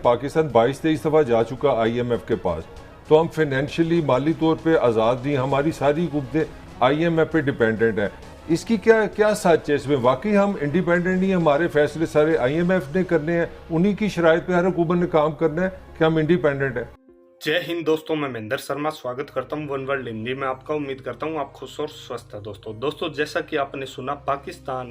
पाकिस्तान 22-23 दफ़ा जा चुका IMF के पास, तो हम फाइनेंशियली माली तौर पे आज़ाद नहीं, हमारी सारी हुकूमतें IMF पे डिपेंडेंट है। इसकी क्या सच है इसमें? वाकई हम इंडिपेंडेंट नहीं, हमारे फैसले सारे IMF ने करने हैं, उन्हीं की शराइत पे हर हुकूमत ने काम करना है कि हम इंडिपेंडेंट है? जय हिंद दोस्तों, मैं महेंद्र शर्मा स्वागत करता हूं वन वर्ल्ड हिंदी में आपका। उम्मीद करता हूं आप खुश और स्वस्थ हैं। दोस्तों जैसा कि आपने सुना, पाकिस्तान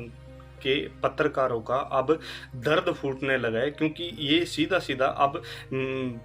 के पत्रकारों का अब दर्द फूटने लगा है, क्योंकि ये सीधा सीधा अब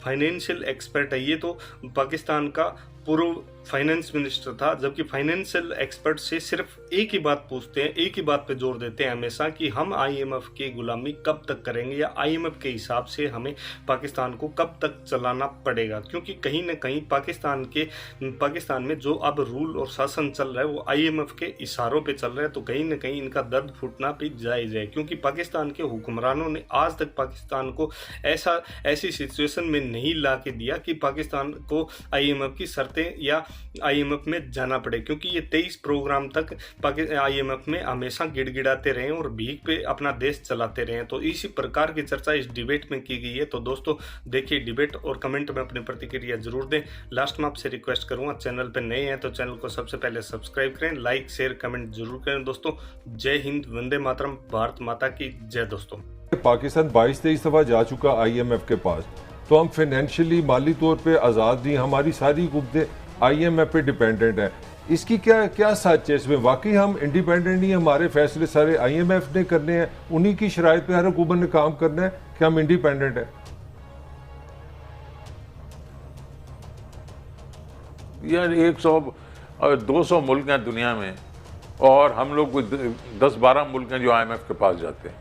फाइनेंशियल एक्सपर्ट है। ये तो पाकिस्तान का पूर्व फाइनेंस मिनिस्टर था, जबकि फाइनेंशियल एक्सपर्ट से सिर्फ एक ही बात पूछते हैं, एक ही बात पे जोर देते हैं हमेशा कि हम IMF की गुलामी कब तक करेंगे, या IMF के हिसाब से हमें पाकिस्तान को कब तक चलाना पड़ेगा। क्योंकि कहीं ना कहीं पाकिस्तान में जो अब रूल और शासन चल रहा है वो IMF के इशारों पे चल रहा है, तो कहीं ना कहीं इनका दर्द फूटना भी जायज़ है। क्योंकि पाकिस्तान के हुक्मरानों ने आज तक पाकिस्तान को ऐसी सिचुएशन में नहीं ला के दिया कि पाकिस्तान को IMF की शर्तें या IMF में जाना पड़े, क्योंकि ये 23 प्रोग्राम तक IMF में हमेशा गिड़गिड़ाते रहे और भीख पे अपना देश चलाते रहे। तो इसी प्रकार की चर्चा इस डिबेट में की गई है। तो दोस्तों देखिए डिबेट और कमेंट में अपनी प्रतिक्रिया जरूर दें। लास्ट में आपसे रिक्वेस्ट करूंगा, चैनल पे नए हैं तो चैनल को सबसे पहले सब्सक्राइब करें, लाइक शेयर कमेंट जरूर करें। दोस्तों जय हिंद, वंदे मातरम, भारत माता की जय। दोस्तों पाकिस्तान 22-23 दफ़ा जा चुका IMF के पास, तो हम फाइनेंशियली माली तौर पे आज़ाद नहीं, हमारी सारी हुकूमतें IMF पे डिपेंडेंट है। इसकी क्या सच है इसमें? वाकई हम इंडिपेंडेंट नहीं, हमारे फैसले सारे IMF ने करने हैं, उन्हीं की शराइत पे हर हुकूमत ने काम करना है कि हम इंडिपेंडेंट है? यार 100-200 मुल्क हैं दुनिया में, और हम लोग 10-12 मुल्क हैं जो IMF के पास जाते हैं,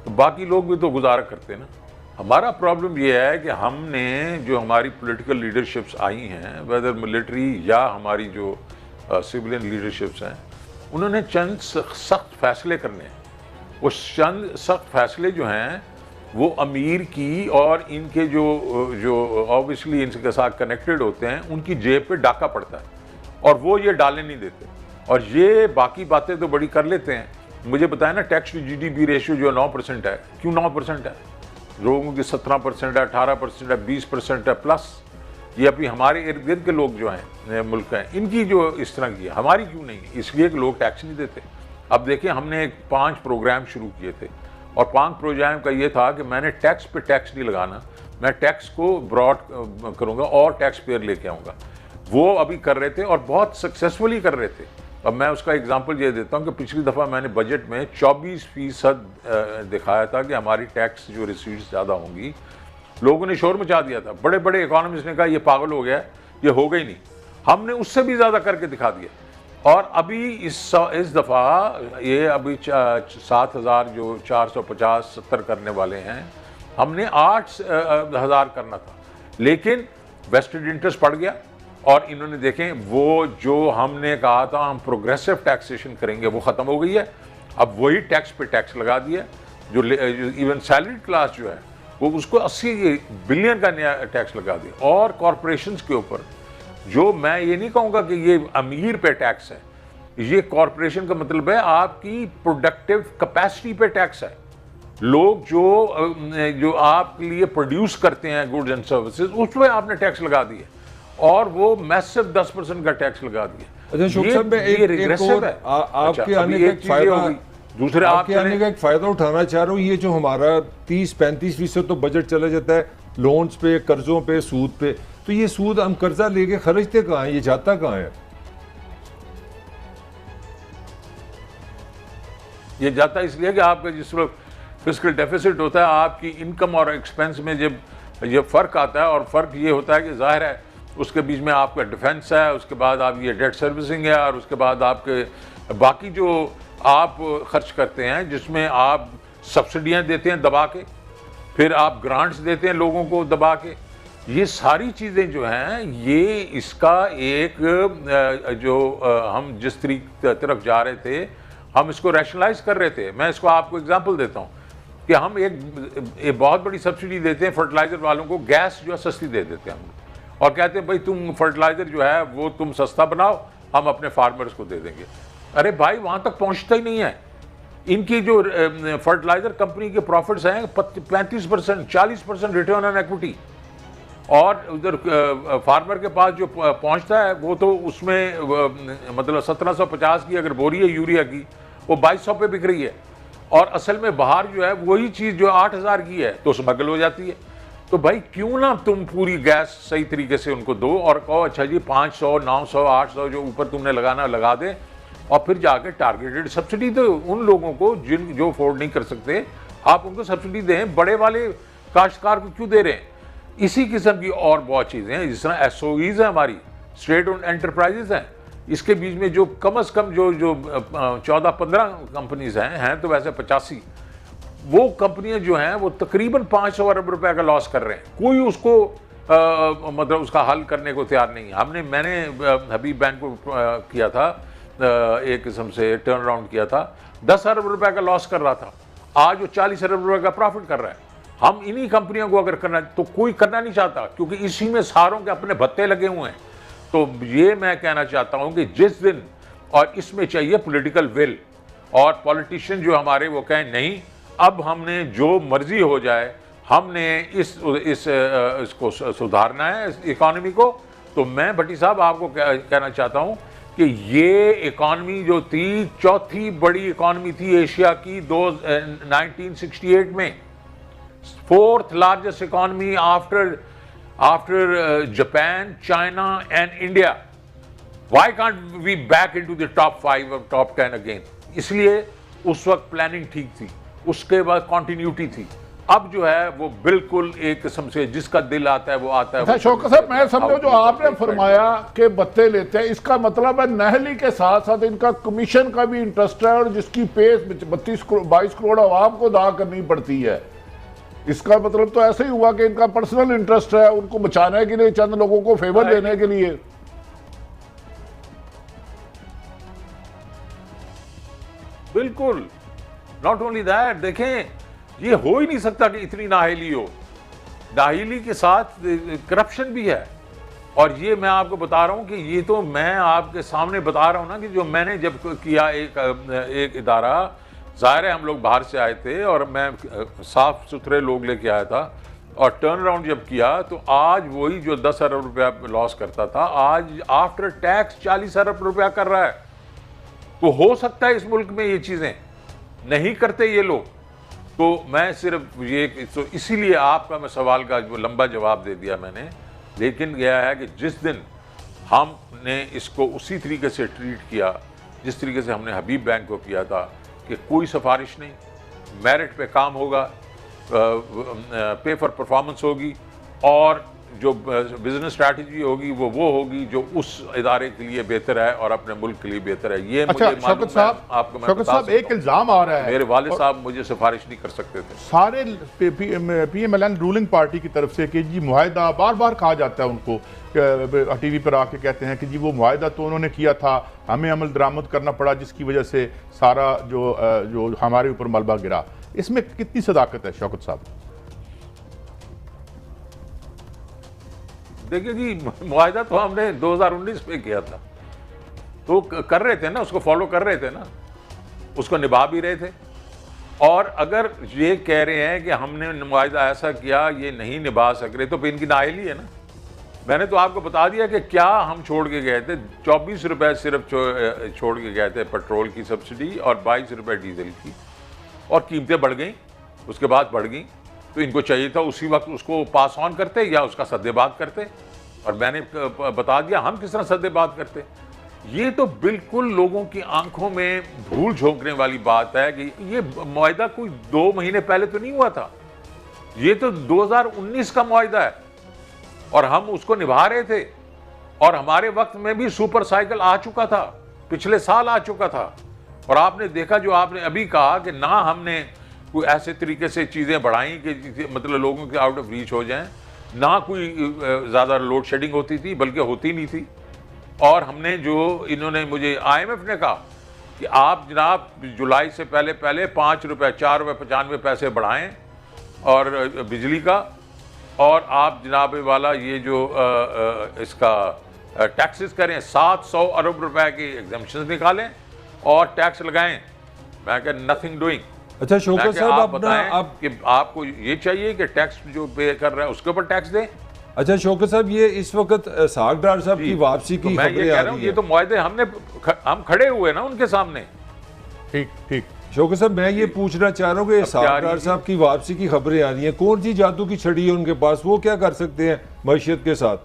तो बाकी लोग भी तो गुजारा करते हैं ना। हमारा प्रॉब्लम ये है कि हमने जो हमारी पॉलिटिकल लीडरशिप्स आई हैं, वेदर मिलिट्री या हमारी जो सिविलियन लीडरशिप्स हैं, उन्होंने चंद सख्त फैसले करने हैं। वो चंद सख्त फैसले जो हैं वो अमीर की और इनके जो ऑब्वियसली इनके साथ कनेक्टेड होते हैं उनकी जेब पे डाका पड़ता है, और वो ये डालने नहीं देते। और ये बाकी बातें तो बड़ी कर लेते हैं। मुझे बताया ना, टैक्स टू GDP रेशियो जो 9% है, क्यों 9% है? लोगों की 17% है, 18% है, 20% है प्लस। ये अभी हमारे इर्द गिर्द के लोग जो हैं मुल्क हैं, इनकी जो इस तरह की है, हमारी क्यों नहीं है? इसलिए कि लोग टैक्स नहीं देते। अब देखिए, हमने 5 प्रोग्राम शुरू किए थे, और 5 प्रोग्राम का ये था कि मैंने टैक्स पे टैक्स नहीं लगाना, मैं टैक्स को ब्रॉड करूँगा और टैक्स पेयर लेके आऊँगा। वो अभी कर रहे थे और बहुत सक्सेसफुली कर रहे थे। अब मैं उसका एग्जांपल ये देता हूँ कि पिछली दफ़ा मैंने बजट में 24% दिखाया था कि हमारी टैक्स जो रिसीट्स ज़्यादा होंगी। लोगों ने शोर मचा दिया था, बड़े बड़े इकोनॉमिस्ट ने कहा ये पागल हो गया, ये हो गई नहीं। हमने उससे भी ज़्यादा करके दिखा दिया। और अभी इस दफ़ा ये अभी 7,000 जो 450-70 करने वाले हैं, हमने 8,000 करना था, लेकिन वेस्टेड इंटरेस्ट पड़ गया। और इन्होंने देखें, वो जो हमने कहा था हम प्रोग्रेसिव टैक्सेशन करेंगे, वो ख़त्म हो गई है। अब वही टैक्स पे टैक्स लगा दिया। जो इवन सैलरीड क्लास जो है वो उसको 80 बिलियन का नया टैक्स लगा दिया। और कॉरपोरेशंस के ऊपर, जो मैं ये नहीं कहूँगा कि ये अमीर पे टैक्स है, ये कॉरपोरेशन का मतलब है आपकी प्रोडक्टिव कैपेसिटी पे टैक्स है। लोग जो आपके लिए प्रोड्यूस करते हैं गुड्स एंड सर्विसेज, उस पर आपने टैक्स लगा दिए, और वो मैसिव 10% का टैक्स लगा दिया। अच्छा शोक साहब, मैं आपके आने का एक फायदा उठाना चाह रहा हूँ। ये जो हमारा 30-35% तो बजट चला जाता है लोन्स पे, कर्जों पे, सूद पे, तो ये सूद हम कर्जा लेके खर्चते कहाँ हैं? ये जाता कहाँ है? ये जाता इसलिए कि आपका जिस वक्त फिस्कल डेफिसिट होता है, आपकी इनकम और एक्सपेंस में जब ये फ़र्क आता है, और फ़र्क ये होता है कि ज़ाहिर है उसके बीच में आपका डिफेंस है, उसके बाद आप ये डेट सर्विसिंग है, और उसके बाद आपके बाकी जो आप खर्च करते हैं, जिसमें आप सब्सिडियां देते हैं दबा के, फिर आप ग्रांट्स देते हैं लोगों को दबा के। ये सारी चीज़ें जो हैं, ये इसका एक जो हम जिस तरफ जा रहे थे, हम इसको रैशनलाइज कर रहे थे। मैं इसको आपको एग्जांपल देता हूँ कि हम एक बहुत बड़ी सब्सिडी देते हैं फर्टिलाइज़र वालों को, गैस जो है सस्ती दे देते हैं हम, और कहते हैं भाई तुम फर्टिलाइज़र जो है वो तुम सस्ता बनाओ, हम अपने फार्मर्स को दे देंगे। अरे भाई, वहाँ तक पहुँचता ही नहीं है। इनकी जो फर्टिलाइजर कंपनी के प्रॉफिट्स हैं 35%, 40% रिटर्न ऑन इक्विटी, और उधर फार्मर के पास जो पहुंचता है वो तो उसमें मतलब 1750 की अगर बोरी है यूरिया की, वो 2200 पे बिक रही है, और असल में बाहर जो है वही चीज़ जो 8000 की है तो स्मगल हो जाती है। तो भाई क्यों ना तुम पूरी गैस सही तरीके से उनको दो और कहो अच्छा जी 500, 900, 800 जो ऊपर तुमने लगाना लगा दे, और फिर जाके टारगेटेड सब्सिडी दो उन लोगों को जो अफोर्ड नहीं कर सकते, आप उनको सब्सिडी दें। बड़े वाले काश्तकार को क्यों दे रहे हैं? इसी किस्म की और बहुत चीज़ें हैं, जिस तरह SOEs है हमारी, स्टेट ओन्ड एंटरप्राइजेज हैं, इसके बीच में जो कम से कम जो 14-15 कंपनीज हैं तो वैसे 85, वो कंपनियां जो हैं वो तकरीबन 500 अरब रुपए का लॉस कर रहे हैं। कोई उसको मतलब उसका हल करने को तैयार नहीं है। मैंने हबीब बैंक को किया था, एक किस्म से टर्न अराउंड किया था, 10 अरब रुपए का लॉस कर रहा था, आज वो 40 अरब रुपए का प्रॉफिट कर रहा है। हम इन्हीं कंपनियों को अगर करना, तो कोई करना नहीं चाहता, क्योंकि इसी में सारों के अपने भत्ते लगे हुए हैं। तो ये मैं कहना चाहता हूं कि जिस दिन, और इसमें चाहिए पॉलिटिकल विल, और पॉलिटिशियन जो हमारे वो कहें नहीं अब हमने जो मर्जी हो जाए, हमने इसको सुधारना है इस इकॉनमी को। तो मैं भट्टी साहब आपको कहना चाहता हूं कि ये इकॉनमी जो थी, चौथी बड़ी इकॉनमी थी एशिया की 1968 में, 4th largest economy after Japan, China and India. Why can't we back into the top 5 or top 10 again? इसलिए उस वक्त प्लानिंग ठीक थी, उसके बाद कॉन्टिन्यूटी थी। अब जो है वो बिल्कुल एक किस्म से जिसका दिल आता है वो आता है। अच्छा शौकत साहब, मैं समझो जो आपने फरमाया कि भत्ते लेते हैं, इसका मतलब है नहली के साथ साथ इनका कमीशन का भी इंटरेस्ट है, और जिसकी पेस 22 करोड़ आवाम को अदा करनी पड़ती है। इसका मतलब तो ऐसे ही हुआ कि इनका पर्सनल इंटरेस्ट है, उनको बचाने के लिए, चंद लोगों को फेवर देने के लिए। बिल्कुल, नॉट ओनली दैट, देखें ये हो ही नहीं सकता कि इतनी नाहिली हो। नाहिली के साथ करप्शन भी है, और ये मैं आपको बता रहा हूं कि ये तो मैं आपके सामने बता रहा हूं ना कि जो मैंने जब किया एक इदारा, ज़ाहिर है हम लोग बाहर से आए थे और मैं साफ सुथरे लोग लेके आया था, और टर्न अराउंड जब किया तो आज वही जो 10 अरब रुपया लॉस करता था, आज आफ्टर टैक्स 40 अरब रुपया कर रहा है। तो हो सकता है इस मुल्क में ये चीज़ें नहीं करते ये लोग। तो मैं सिर्फ ये, तो इसीलिए आपका मैं सवाल का जो लंबा जवाब दे दिया मैंने, लेकिन यह है कि जिस दिन हमने इसको उसी तरीके से ट्रीट किया जिस तरीके से हमने हबीब बैंक को किया था, कि कोई सिफारिश नहीं, मेरिट पे काम होगा, पे फॉर परफॉर्मेंस होगी, और जो बिजनेस स्ट्रैटेजी होगी वो होगी जो उस इदारे के लिए बेहतर है और अपने मुल्क के लिए बेहतर है। ये अच्छा, मुझे मालूम है, आपको मैं बता सकता हूं। एक इल्जाम आ रहा है, मेरे वालिद साहब मुझे सिफारिश नहीं कर सकते थे। सारे PMLN रूलिंग पार्टी की तरफ से कि जी मुआहिदा, बार बार कहा जाता है उनको, टीवी पर आके कहते हैं कि जी वो मुआहिदा तो उन्होंने किया था, हमें अमल दरामद करना पड़ा, जिसकी वजह से सारा जो हमारे ऊपर मलबा गिरा। इसमें कितनी सदाकत है शौकत साहब? देखिए जी, मुआहिदा तो हमने 2019 में किया था, तो कर रहे थे ना, उसको फॉलो कर रहे थे ना, उसको निभा भी रहे थे। और अगर ये कह रहे हैं कि हमने मुआहिदा ऐसा किया, ये नहीं निभा सक रहे, तो फिर इनकी नाअहली है ना। मैंने तो आपको बता दिया कि क्या हम छोड़ के गए थे, 24 रुपए सिर्फ छोड़ के गए थे पेट्रोल की सब्सिडी, और 22 रुपए डीजल की, और कीमतें बढ़ गई, उसके बाद बढ़ गई। तो इनको चाहिए था उसी वक्त उसको पास ऑन करते या उसका सद्देबात करते, और मैंने बता दिया हम किस तरह सद्देबात करते। ये तो बिल्कुल लोगों की आंखों में धूल झोंकने वाली बात है कि ये मुआहिदा कोई 2 महीने पहले तो नहीं हुआ था, ये तो 2019 का मुआहिदा है, और हम उसको निभा रहे थे। और हमारे वक्त में भी सुपर साइकिल आ चुका था, पिछले साल आ चुका था। और आपने देखा जो आपने अभी कहा कि ना हमने कोई ऐसे तरीके से चीज़ें बढ़ाई कि मतलब लोगों के आउट ऑफ रीच हो जाएं, ना कोई ज़्यादा लोड शेडिंग होती थी, बल्कि होती नहीं थी। और हमने जो इन्होंने मुझे IMF ने कहा कि आप जनाब जुलाई से पहले 5 रुपये 4 रुपये 95 पैसे बढ़ाएं और बिजली का, और आप जनाब वाला ये जो इसका टैक्सेस करें, 700 अरब रुपए की एग्जम्पशन निकालें और टैक्स लगाएं। मैं कह नथिंग डूइंग। अच्छा शौकत साहब आप अपना बताएं आप कि आपको ये चाहिए कि टैक्स जो पे कर रहा है उसके ऊपर टैक्स दें। अच्छा शौकत साहब ये इस वक्त साग डार साहब की वापसी तो की मैं ये खबरें कह आ रहा हूँ रही ये तो हैं। मुआहदे हम खड़े हुए ना उनके सामने। ठीक ठीक। शौकत साहब मैं ये पूछना चाह रहा हूँ कि अब क्या आ साग रही डार है? साहब की वापसी की खबरें आ रही हैं, कौन सी जादू की छड़ी है उनके पास, वो क्या कर सकते हैं मईशत के साथ?